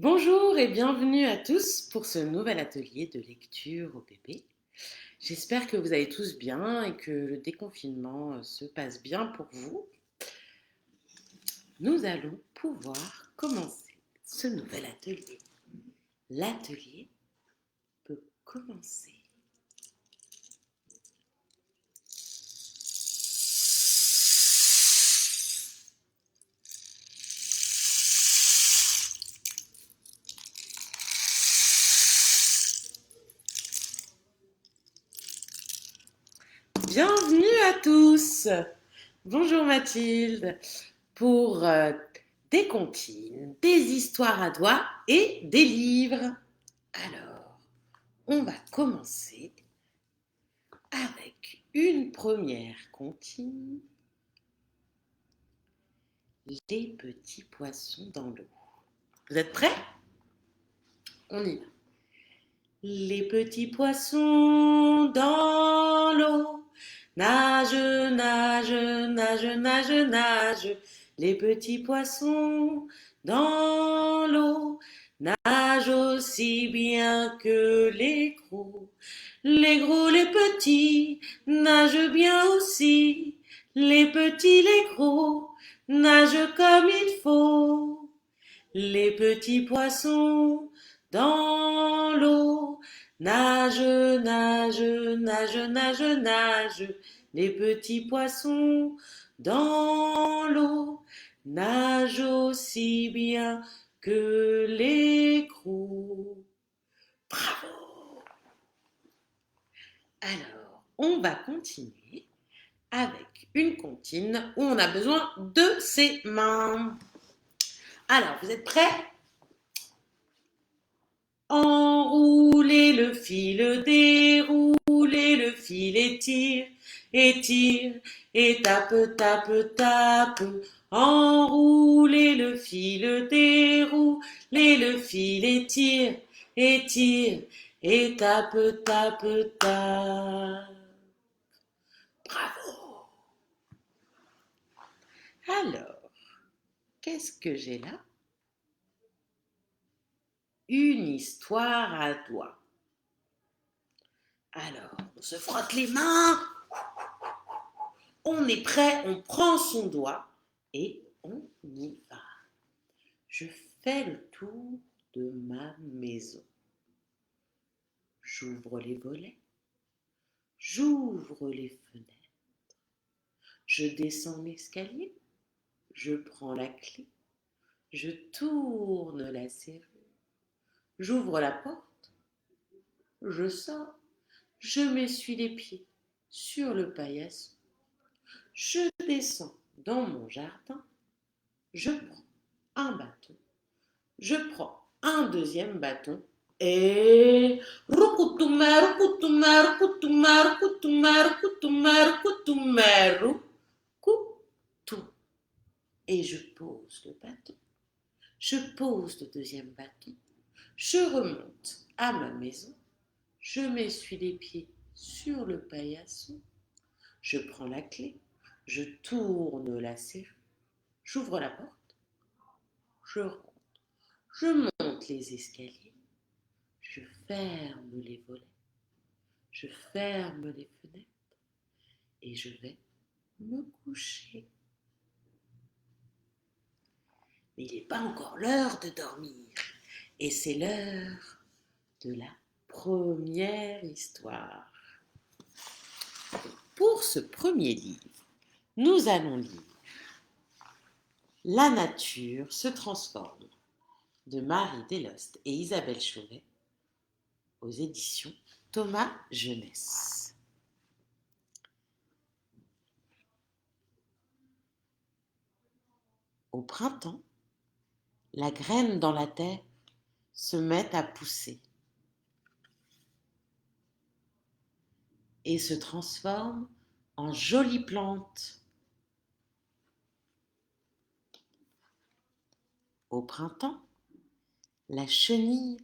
Bonjour et bienvenue à tous pour ce nouvel atelier de lecture au bébé. J'espère que vous allez tous bien et que le déconfinement se passe bien pour vous. Nous allons pouvoir commencer ce nouvel atelier. L'atelier peut commencer. Bienvenue à tous. Bonjour Mathilde pour des comptines, des histoires à doigts et des livres. Alors, on va commencer avec une première comptine. Les petits poissons dans l'eau. Vous êtes prêts? On y va. Les petits poissons dans l'eau nagent, nagent, nagent, nagent, nagent. Les petits poissons dans l'eau nagent aussi bien que les gros. Les gros, les petits nagent bien aussi. Les petits, les gros nagent comme il faut. Les petits poissons dans l'eau nagent, nagent, nagent, nagent, nagent. Les petits poissons dans l'eau nagent aussi bien que les gros. Bravo! Alors, on va continuer avec une comptine où on a besoin de ses mains. Alors, vous êtes prêts? Enroulez le fil, déroulez le fil, étire, et tape, tape, tape. Enroulez le fil, déroulez le fil, étire, et tape, tape, tape. Bravo! Alors, qu'est-ce que j'ai là? Une histoire à doigts. Alors, on se frotte les mains, on est prêt, on prend son doigt et on y va. Je fais le tour de ma maison. J'ouvre les volets, j'ouvre les fenêtres, je descends l'escalier, je prends la clé, je tourne la serrure, j'ouvre la porte, je sors, je m'essuie les pieds sur le paillasson, je descends dans mon jardin, je prends un bâton, je prends un deuxième bâton et et je pose le bâton, je pose le deuxième bâton, je remonte à ma maison, je m'essuie les pieds sur le paillasson, je prends la clé, je tourne la serrure, j'ouvre la porte, je rentre, je monte les escaliers, je ferme les volets, je ferme les fenêtres et je vais me coucher. Mais il n'est pas encore l'heure de dormir et c'est l'heure de la première histoire. Pour ce premier livre, nous allons lire La nature se transforme de Marie Delost et Isabelle Chauvet aux éditions Thomas Jeunesse. Au printemps, la graine dans la terre se met à pousser et se transforme en jolie plante. Au printemps, la chenille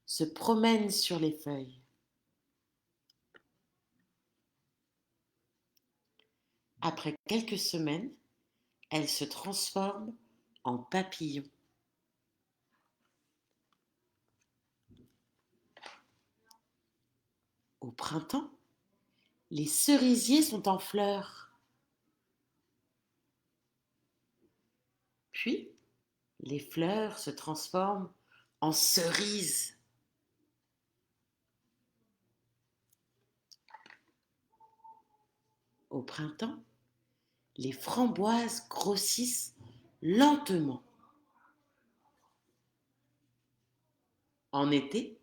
se promène sur les feuilles. Après quelques semaines, elle se transforme en papillon. Au printemps, les cerisiers sont en fleurs. Puis, les fleurs se transforment en cerises. Au printemps, les framboises grossissent lentement. En été,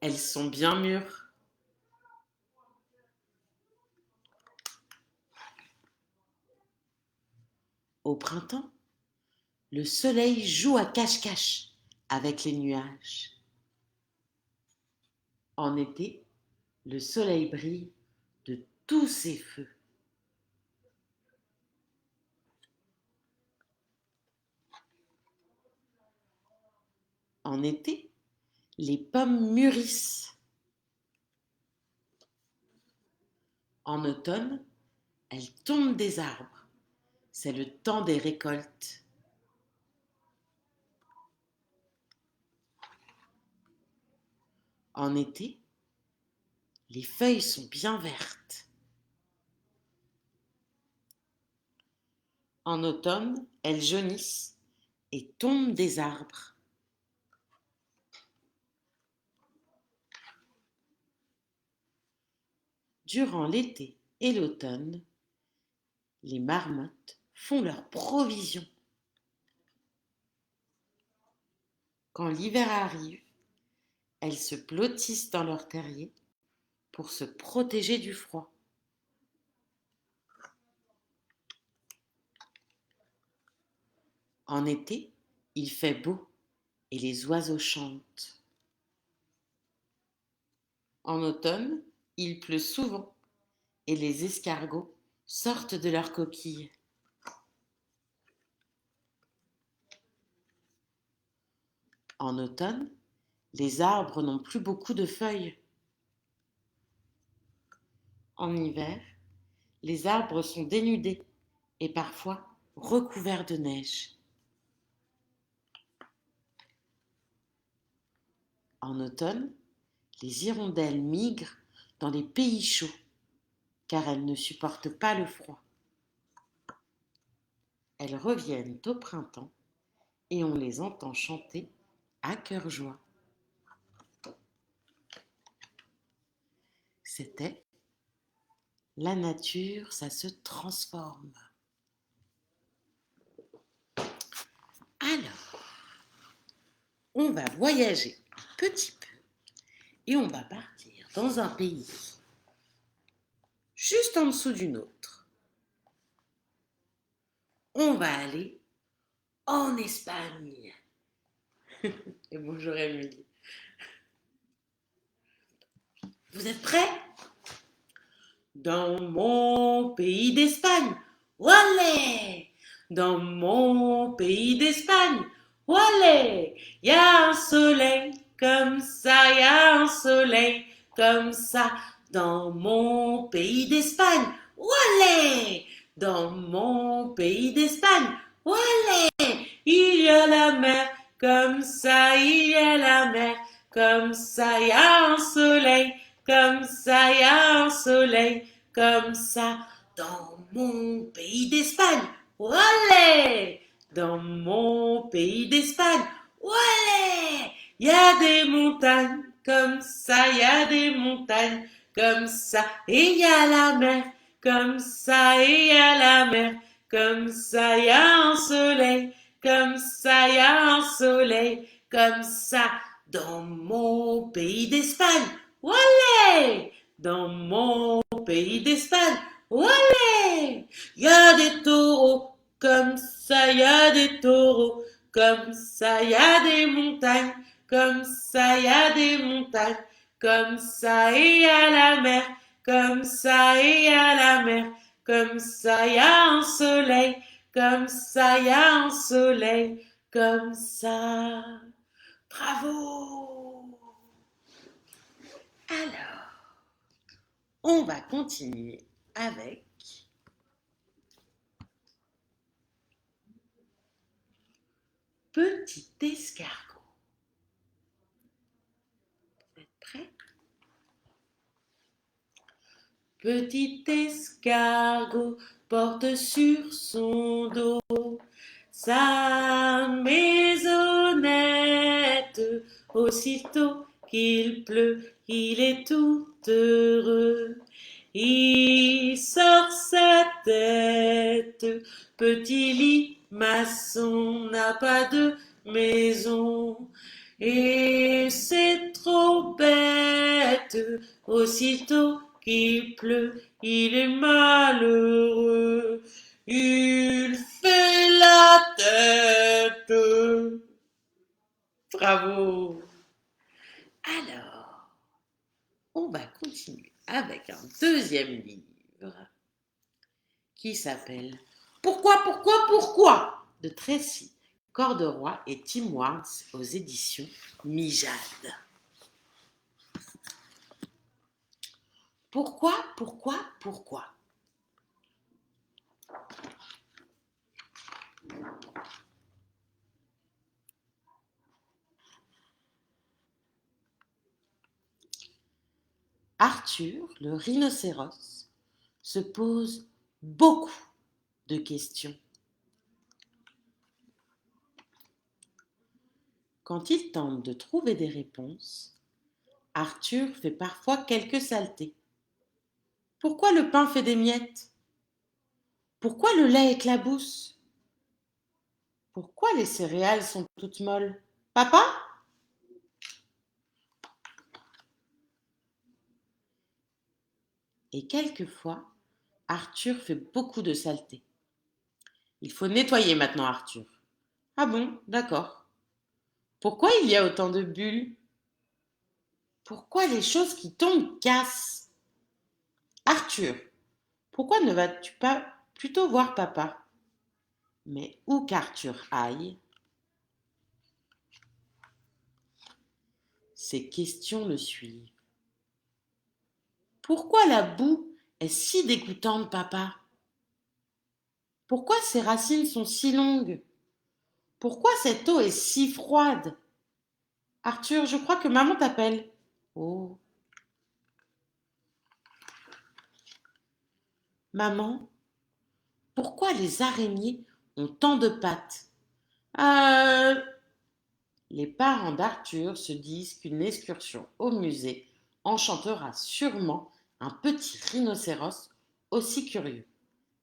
elles sont bien mûres. Au printemps, le soleil joue à cache-cache avec les nuages. En été, le soleil brille de tous ses feux. En été, les pommes mûrissent. En automne, elles tombent des arbres. C'est le temps des récoltes. En été, les feuilles sont bien vertes. En automne, elles jaunissent et tombent des arbres. Durant l'été et l'automne, les marmottes font leurs provisions. Quand l'hiver arrive, elles se blottissent dans leur terrier pour se protéger du froid. En été, il fait beau et les oiseaux chantent. En automne, il pleut souvent et les escargots sortent de leurs coquilles. En automne, les arbres n'ont plus beaucoup de feuilles. En hiver, les arbres sont dénudés et parfois recouverts de neige. En automne, les hirondelles migrent dans les pays chauds car elles ne supportent pas le froid. Elles reviennent au printemps et on les entend chanter à cœur joie. C'était la nature, ça se transforme. Alors, on va voyager un petit peu et on va partir dans un pays juste en dessous du nôtre. On va aller en Espagne. Et bonjour Émilie. Vous êtes prêts? Dans mon pays d'Espagne, olé! Dans mon pays d'Espagne, olé! Y a un soleil comme ça, y a un soleil comme ça. Dans mon pays d'Espagne, olé! Dans mon pays d'Espagne, olé! Il y a la mer comme ça, il y a la mer comme ça, y a un soleil. Comme ça, y a un soleil, comme ça, dans mon pays d'Espagne, olé! Dans mon pays d'Espagne, olé! Y a des montagnes, comme ça, y a des montagnes, comme ça, et y a la mer, comme ça, et y a la mer, comme ça, y a un soleil, comme ça, y a un soleil, comme ça, dans mon pays d'Espagne. Olé! Dans mon pays d'Espagne, olé! Y a des taureaux, comme ça, y a des taureaux, comme ça, y a des montagnes, comme ça, y a des montagnes, comme ça, et y a la mer, comme ça, et y a la mer, comme ça, y a un soleil, comme ça, y a un soleil, comme ça. Bravo! Alors, on va continuer avec petit escargot. Vous êtes prêts? Petit escargot porte sur son dos sa maisonnette. Aussitôt qu'il pleut, il est tout heureux. Il sort sa tête. Petit limaçon n'a pas de maison. Et c'est trop bête. Aussitôt qu'il pleut, il est malheureux. Il fait la tête. Bravo. Alors, on va continuer avec un deuxième livre qui s'appelle Pourquoi de Tracy Corderoy et Tim Ward aux éditions Mijade. Pourquoi Arthur, le rhinocéros, se pose beaucoup de questions. Quand il tente de trouver des réponses, Arthur fait parfois quelques saletés. Pourquoi le pain fait des miettes? Pourquoi le lait éclabousse? Pourquoi les céréales sont toutes molles? Papa? Et quelquefois, Arthur fait beaucoup de saletés. Il faut nettoyer maintenant, Arthur. Ah bon, d'accord. Pourquoi il y a autant de bulles? Pourquoi les choses qui tombent cassent? Arthur, pourquoi ne vas-tu pas plutôt voir papa? Mais où qu'Arthur aille, ces questions le suivent. Pourquoi la boue est si dégoûtante, papa? Pourquoi ces racines sont si longues? Pourquoi cette eau est si froide? Arthur, je crois que maman t'appelle. Oh. Maman, pourquoi les araignées ont tant de pattes? Les parents d'Arthur se disent qu'une excursion au musée enchantera sûrement un petit rhinocéros aussi curieux.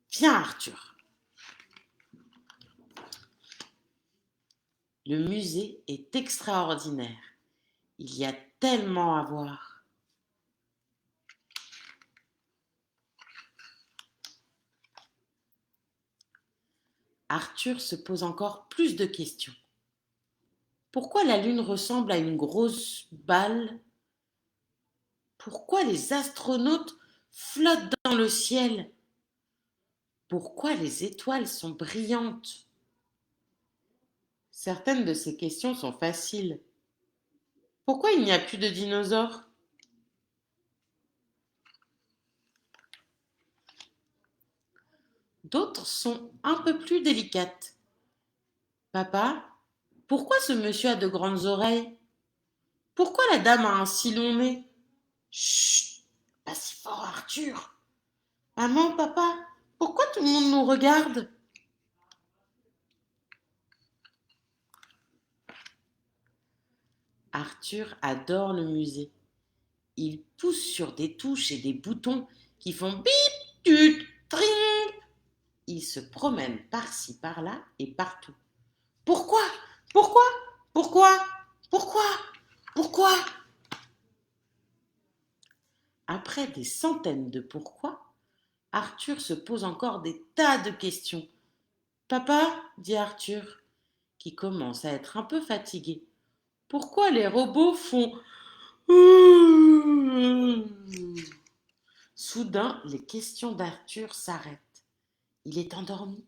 Viens, Arthur. Le musée est extraordinaire. Il y a tellement à voir. Arthur se pose encore plus de questions. Pourquoi la lune ressemble à une grosse balle? Pourquoi les astronautes flottent dans le ciel? Pourquoi les étoiles sont brillantes? Certaines de ces questions sont faciles. Pourquoi il n'y a plus de dinosaures? D'autres sont un peu plus délicates. Papa, pourquoi ce monsieur a de grandes oreilles? Pourquoi la dame a un si long nez? Chut, pas si fort, Arthur. Maman, papa, pourquoi tout le monde nous regarde? Arthur adore le musée. Il pousse sur des touches et des boutons qui font bip, tut, tring. Il se promène par-ci, par-là et partout. Pourquoi? Pourquoi? Pourquoi? Pourquoi? Pourquoi? Après des centaines de pourquoi, Arthur se pose encore des tas de questions. Papa, dit Arthur, qui commence à être un peu fatigué, pourquoi les robots font... Soudain, les questions d'Arthur s'arrêtent. Il est endormi.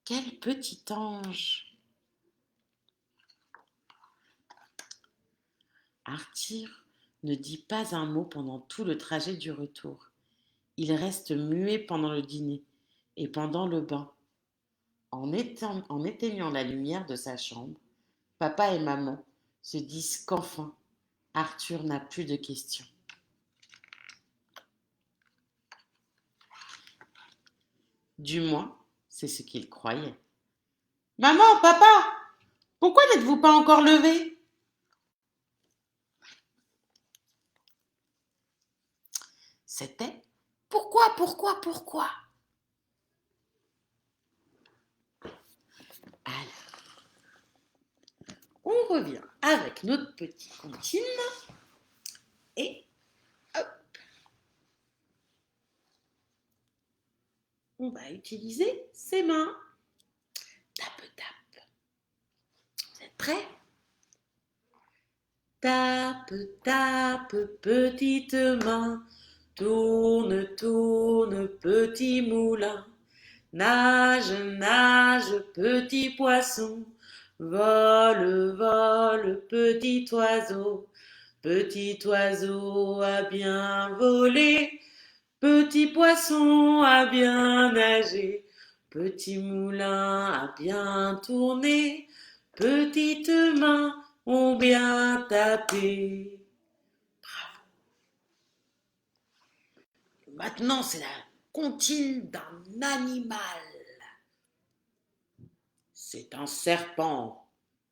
Quel petit ange! Arthur ne dit pas un mot pendant tout le trajet du retour. Il reste muet pendant le dîner et pendant le bain. En éteignant la lumière de sa chambre, papa et maman se disent qu'enfin, Arthur n'a plus de questions. Du moins, c'est ce qu'il croyait. Maman, papa, pourquoi n'êtes-vous pas encore levés? C'était pourquoi? Alors, on revient avec notre petit comptine et hop, on va utiliser ses mains. Tape, tape. Vous êtes prêts? Tape, tape, petite main, tourne, tourne, petit moulin. Nage, nage, petit poisson, vole, vole, petit oiseau a bien volé, petit poisson a bien nagé, petit moulin a bien tourné, petites mains ont bien tapé. Bravo. Maintenant, c'est la comptine d'un animal. C'est un serpent,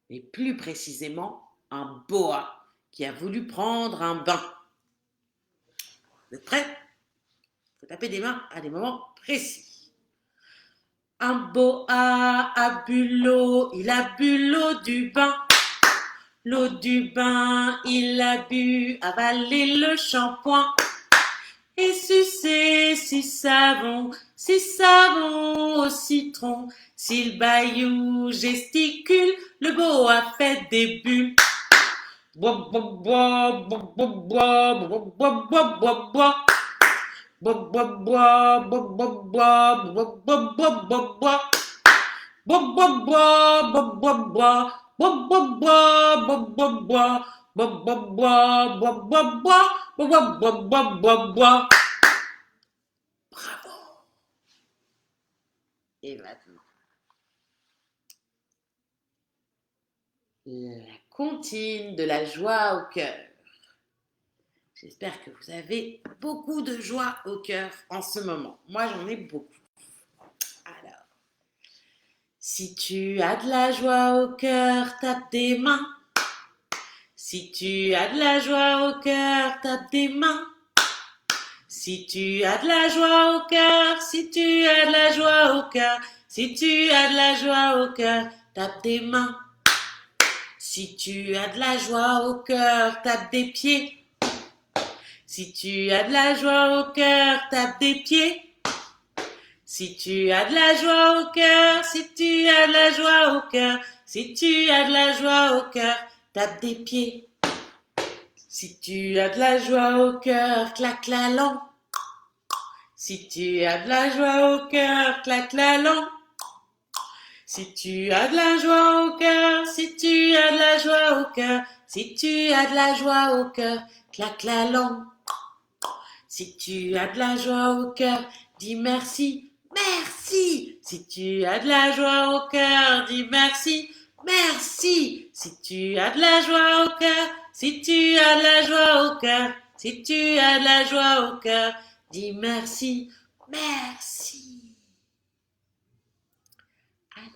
et plus précisément un boa qui a voulu prendre un bain. Vous êtes prêts? Il faut taper des mains à des moments précis. Un boa a bu l'eau, il a bu l'eau du bain. L'eau du bain, il a bu, avalé le shampoing. Et sucé si savon au citron. S'il bailloux gesticule, le boa fait des bulles. Bois, bois, bois, bois, bois, bois, bois, bois, bois, bois, bois. Bois, bois, bois, bois, bois, bois, bois, bois, bois, bois, bois. Bois, bois, bois, bois, bois, bois. Bois, bois, bois, bois, bois, bois. Bois, bois, bois, bois, bois, bois. Bois, bois, bois, bois, bois. Bravo. Et maintenant, la comptine de la joie au cœur. J'espère que vous avez beaucoup de joie au cœur en ce moment. Moi, j'en ai beaucoup. Alors, si tu as de la joie au cœur, tape des mains. Si tu as de la joie au cœur, tape des mains. Si tu as de la joie au cœur, si tu as de la joie au cœur, si tu as de la joie au cœur, tape des mains. Si tu as de la joie au cœur, tape des pieds. Si tu as de la joie au cœur, tape des pieds. Si tu as de la joie au cœur, si tu as de la joie au cœur, si tu as de la joie au cœur, tape des pieds. Si tu as de la joie au cœur, claque la langue. Si tu as de la joie au cœur, claque la langue. Si tu as de la joie au cœur, si tu as de la joie au cœur, si tu as de la joie au cœur, claque la langue. Si tu as de la joie au cœur, dis merci, merci. Si tu as de la joie au cœur, dis merci, merci. Si tu as de la joie au cœur, si tu as de la joie au cœur, si tu as de la joie au cœur, dis merci, merci. Alors,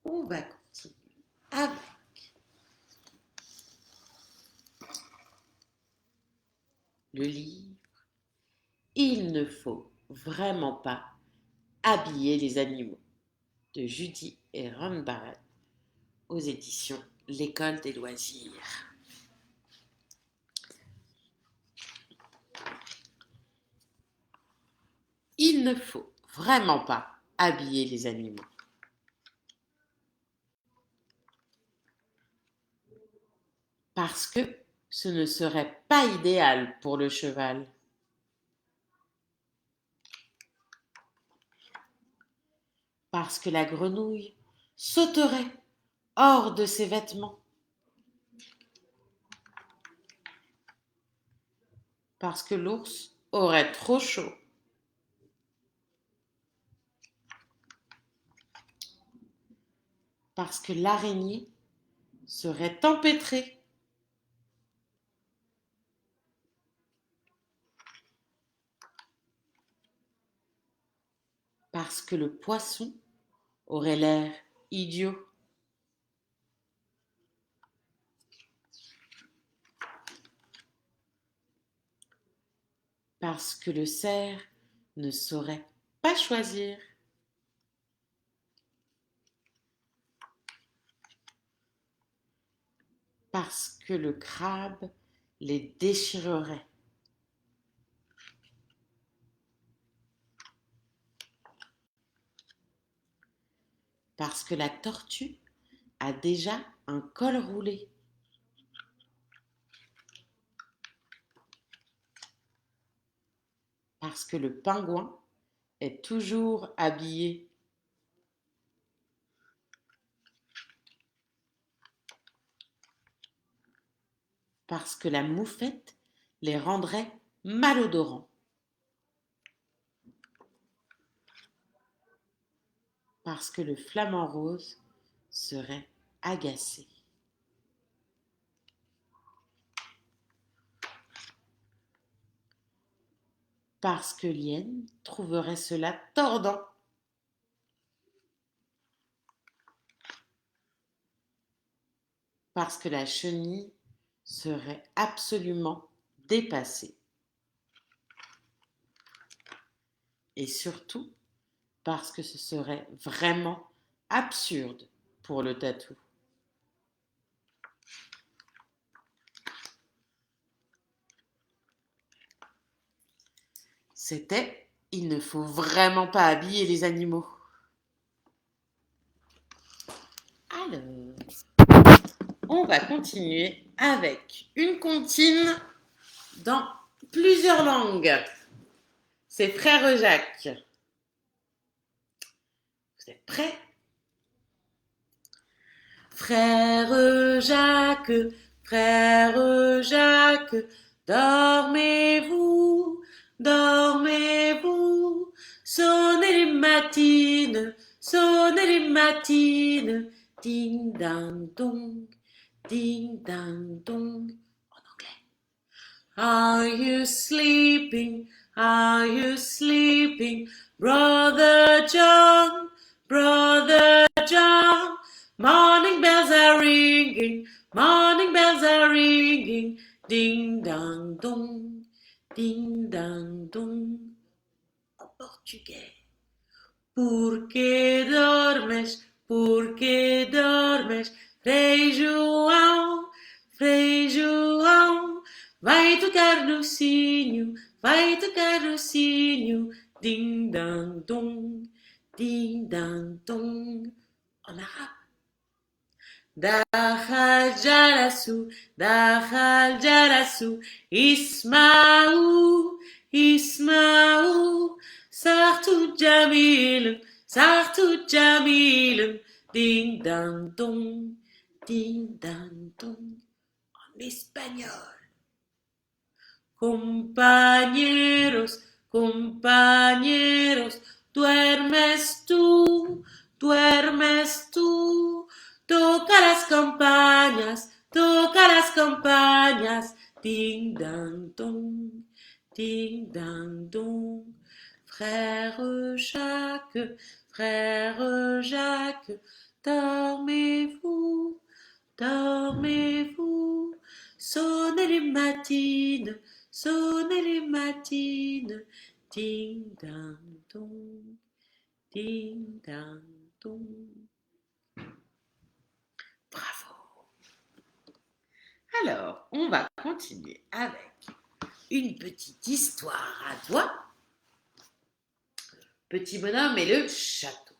on va continuer avec le livre. Il ne faut vraiment pas habiller les animaux de Judy et Ron Barrett aux éditions L'École des loisirs. Il ne faut vraiment pas habiller les animaux. Parce que ce ne serait pas idéal pour le cheval. Parce que la grenouille sauterait hors de ses vêtements. Parce que l'ours aurait trop chaud. Parce que l'araignée serait empêtrée. parce que le poisson aurait l'air idiot. Parce que le cerf ne saurait pas choisir. Parce que le crabe les déchirerait. Parce que la tortue a déjà un col roulé. Parce que le pingouin est toujours habillé. Parce que la moufette les rendrait malodorants. Parce que le flamant rose serait agacé. Parce que l'hyène trouverait cela tordant. Parce que la chenille serait absolument dépassée. Et surtout, parce que ce serait vraiment absurde pour le tatou. C'était « Il ne faut vraiment pas habiller les animaux ». Alors, on va continuer avec une comptine dans plusieurs langues. C'est Frère Jacques. Vous êtes prêts? Frère Jacques, frère Jacques, dormez-vous, dormez-vous, sonnez les matines, ding dang dong, ding dang dong. En anglais. Are you sleeping? Are you sleeping? Brother John, Brother John. Morning bells are ringing, morning bells are ringing. Ding dang dong, ding dang dong. En portugais. Porque dormes, Frei João, Frei João. Vai tocar no sino, vai tocar no sino. Ding dang dong, ding dang dong. En arabe. Dachal jalasu, Ismaou, Ismaou. Sartou Jamil, ding dang dong, ding dang dong. En espagnol. Compañeros, compañeros, duermes tú, toca las campañas, ding dang dong, ding dang dong. Frère Jacques, dormez-vous, dormez-vous, sonnez les matines, ding dang dong, ding dang dong. Bravo. Alors, on va continuer avec une petite histoire à toi. Petit bonhomme et le château.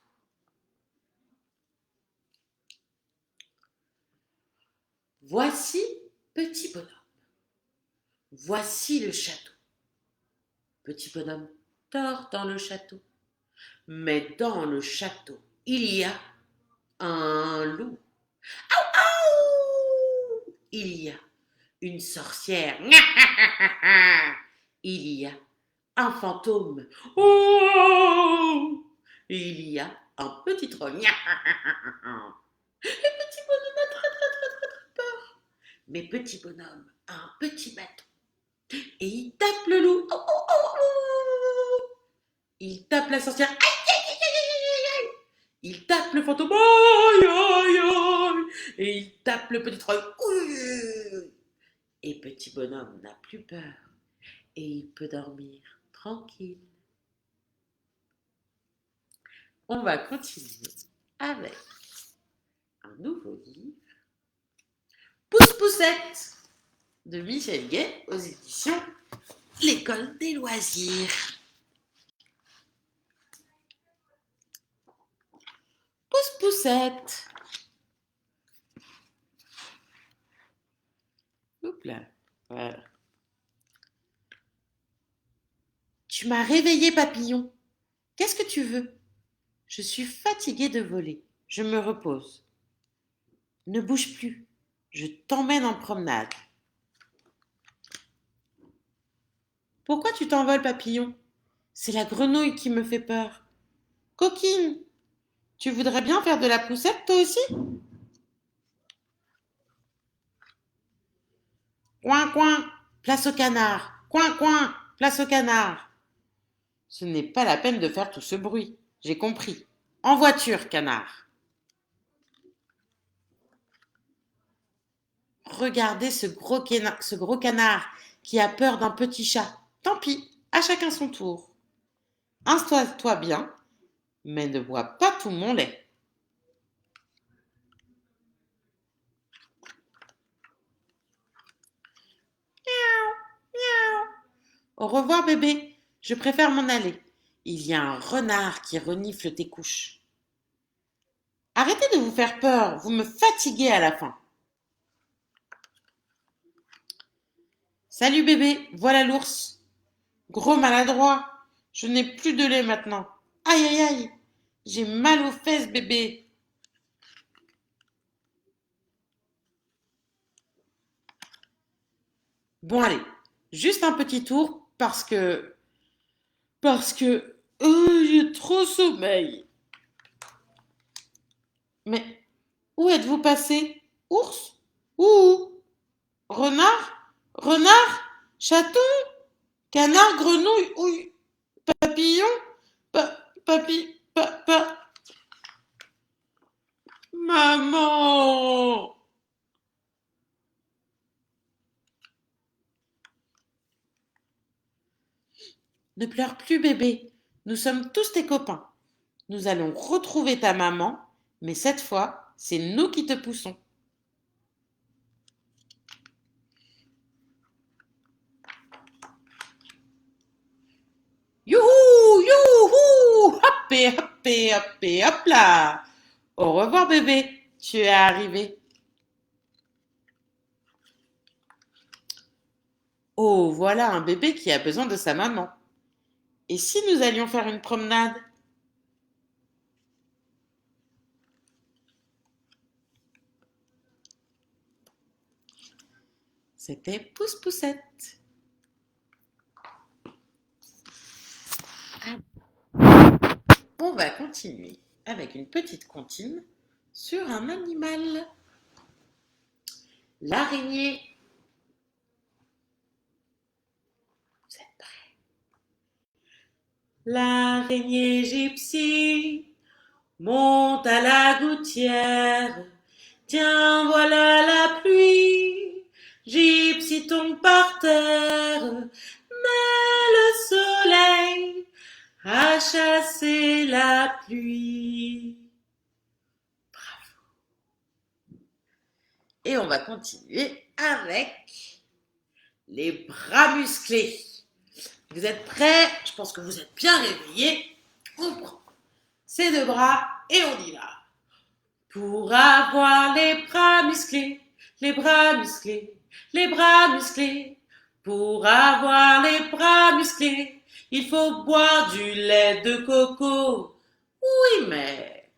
Voici petit bonhomme. Voici le château. Petit bonhomme dort dans le château. Mais dans le château, il y a un loup. Aou, aou! Il y a une sorcière. Il y a un fantôme. Oh! Il y a un petit troll. Le petit bonhomme a très peur. Mais petit bonhomme a un petit bâton. Et il tape le loup. Oh, oh, oh, oh. Il tape la sorcière. Aïe, aïe, aïe, Il tape le fantôme, aïe, aïe, aïe, et il tape le petit treuil, ouh. Et petit bonhomme n'a plus peur, et il peut dormir tranquille. On va continuer avec un nouveau livre, Pousse Poussette, de Michel Gay, aux éditions L'École des loisirs. Pousse Poussette. Oups là, voilà. Tu m'as réveillé, papillon. Qu'est-ce que tu veux? Je suis fatiguée de voler. Je me repose. Ne bouge plus. Je t'emmène en promenade. Pourquoi tu t'envoles, papillon? C'est la grenouille qui me fait peur. Coquine, tu voudrais bien faire de la poussette, toi aussi? Coin, coin, place au canard. Coin, coin, place au canard. Ce n'est pas la peine de faire tout ce bruit. J'ai compris. En voiture, canard. Regardez ce gros canard qui a peur d'un petit chat. Tant pis, à chacun son tour. Installe-toi bien, mais ne bois pas tout mon lait. Miaou, miaou. Au revoir, bébé. Je préfère m'en aller. Il y a un renard qui renifle tes couches. Arrêtez de vous faire peur, vous me fatiguez à la fin. Salut bébé, voilà l'ours. Gros maladroit, je n'ai plus de lait maintenant. Aïe aïe aïe, j'ai mal aux fesses bébé. Bon allez, juste un petit tour parce que j'ai trop sommeil. Mais où êtes-vous passé? Ours? Où? Renard? Renard? Chaton? Canard? Grenouille? Ouille? Papillon? Papi? Maman! Ne pleure plus bébé, nous sommes tous tes copains. Nous allons retrouver ta maman, mais cette fois, c'est nous qui te poussons. Youhou, youhou, hop là. Au revoir bébé, tu es arrivé. Oh, voilà un bébé qui a besoin de sa maman. Et si nous allions faire une promenade? C'était Pousse Poussette. On va continuer avec une petite comptine sur un animal. L'araignée. Vous êtes prêts? L'araignée gypsy monte à la gouttière. Tiens, voilà la pluie. Gypsy tombe par terre. Mais le soleil a chassé la pluie. Et on va continuer avec les bras musclés. Vous êtes prêts? Je pense que vous êtes bien réveillés. On prend ces deux bras et on y va. Pour avoir les bras musclés, les bras musclés, les bras musclés. Pour avoir les bras musclés, il faut boire du lait de coco. Oui, mais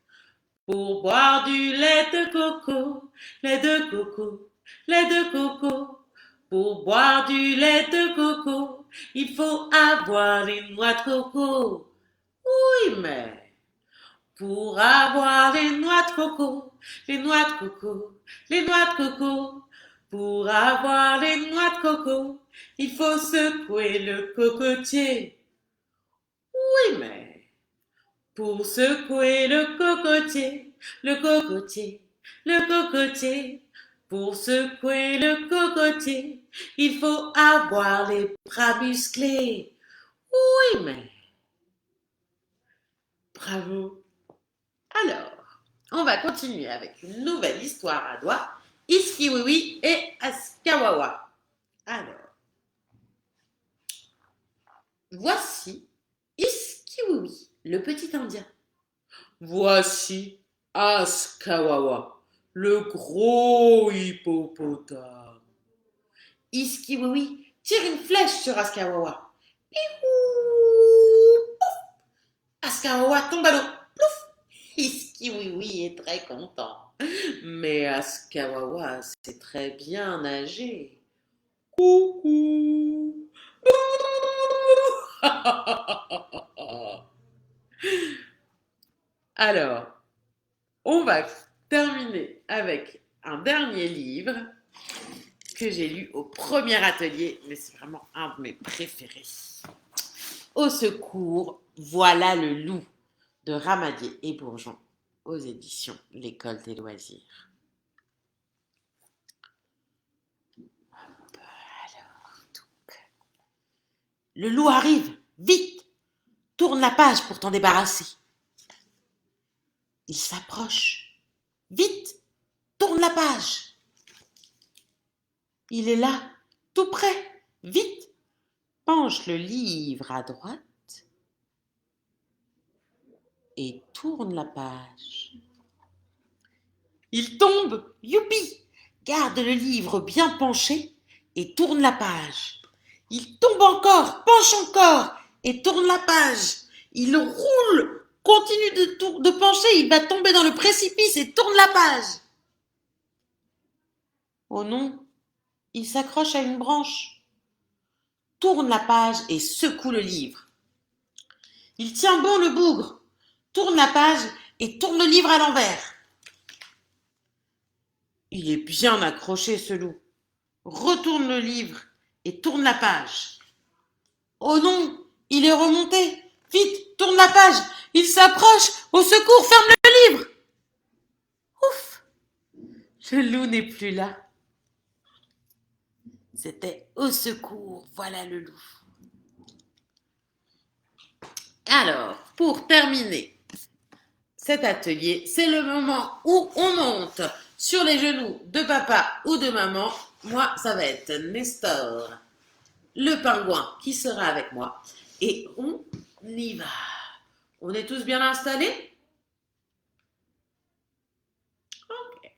pour boire du lait de coco, lait de coco, lait de coco. Pour boire du lait de coco, il faut avoir les noix de coco. Oui, mais pour avoir les noix de coco, les noix de coco, les noix de coco. Pour avoir les noix de coco, il faut secouer le cocotier. Oui, mais pour secouer le cocotier, le cocotier, le cocotier. Pour secouer le cocotier, il faut avoir les bras musclés. Oui, mais bravo. Alors, on va continuer avec une nouvelle histoire à doigts. Iskiwiwi et Askawawa. Alors, voici Iskiwiwi, le petit indien. Voici Askawawa, le gros hippopotame. Iskiwiwi tire une flèche sur Askawawa. Askawawa tombe à l'eau. Plouf! Iskiwiwi est très content. Mais Askawawa sait très bien nager. Coucou! Alors, on va terminer avec un dernier livre que j'ai lu au premier atelier, mais c'est vraiment un de mes préférés. Au secours, voilà le loup de Ramadier et Bourgeon aux éditions L'École des loisirs. Alors, le loup arrive, vite, tourne la page pour t'en débarrasser. Il s'approche, vite, tourne la page. Il est là, tout près, vite, penche le livre à droite et tourne la page. Il tombe, youpi, garde le livre bien penché et tourne la page. Il tombe encore, penche encore et tourne la page. Il roule, continue de pencher, il va tomber dans le précipice et tourne la page. Oh non, il s'accroche à une branche, tourne la page et secoue le livre. Il tient bon le bougre, tourne la page et tourne le livre à l'envers. Il est bien accroché ce loup. Retourne le livre et tourne la page. Oh non, il est remonté. Vite, tourne la page. Il s'approche. Au secours, ferme le livre. Ouf, le loup n'est plus là. C'était au secours, voilà le loup. Alors, pour terminer cet atelier, c'est le moment où on monte sur les genoux de papa ou de maman. Moi, ça va être Nestor, le pingouin, qui sera avec moi. Et on y va. On est tous bien installés? Ok.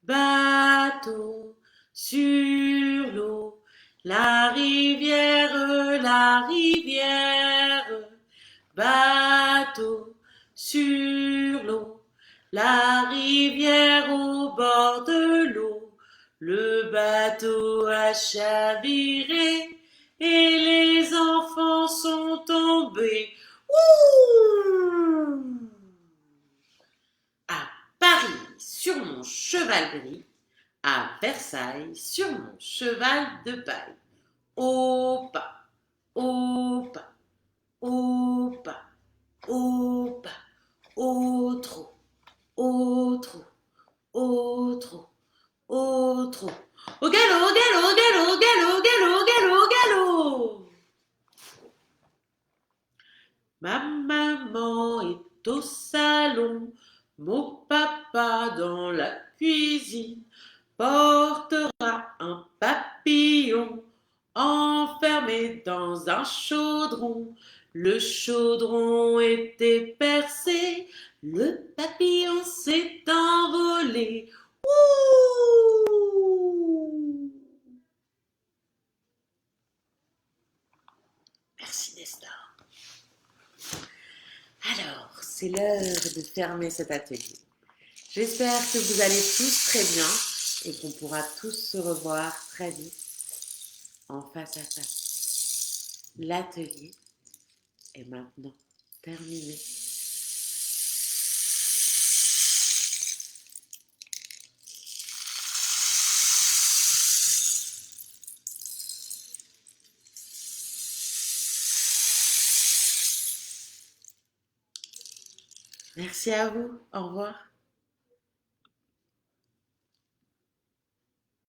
Bateau sur l'eau, la rivière, la rivière. Bateau sur l'eau, la rivière au bord de l'eau. Le bateau a chaviré et les enfants sont tombés. Ouh! À Paris sur mon cheval gris, à Versailles sur mon cheval de paille. Au pas, au pas, au pas, au pas, au trot, au trot, au trot, au trot. Au galop, au galop, au galop, au galop, au galop, au galop, au galop. Ma maman est au salon, mon papa dans la cuisine portera un papillon enfermé dans un chaudron. Le chaudron était percé, le papillon s'est envolé. Ouh! Merci Nestor. Alors, c'est l'heure de fermer cet atelier. J'espère que vous allez tous très bien et qu'on pourra tous se revoir très vite en face à face. L'atelier est maintenant terminé. Merci à vous. Au revoir.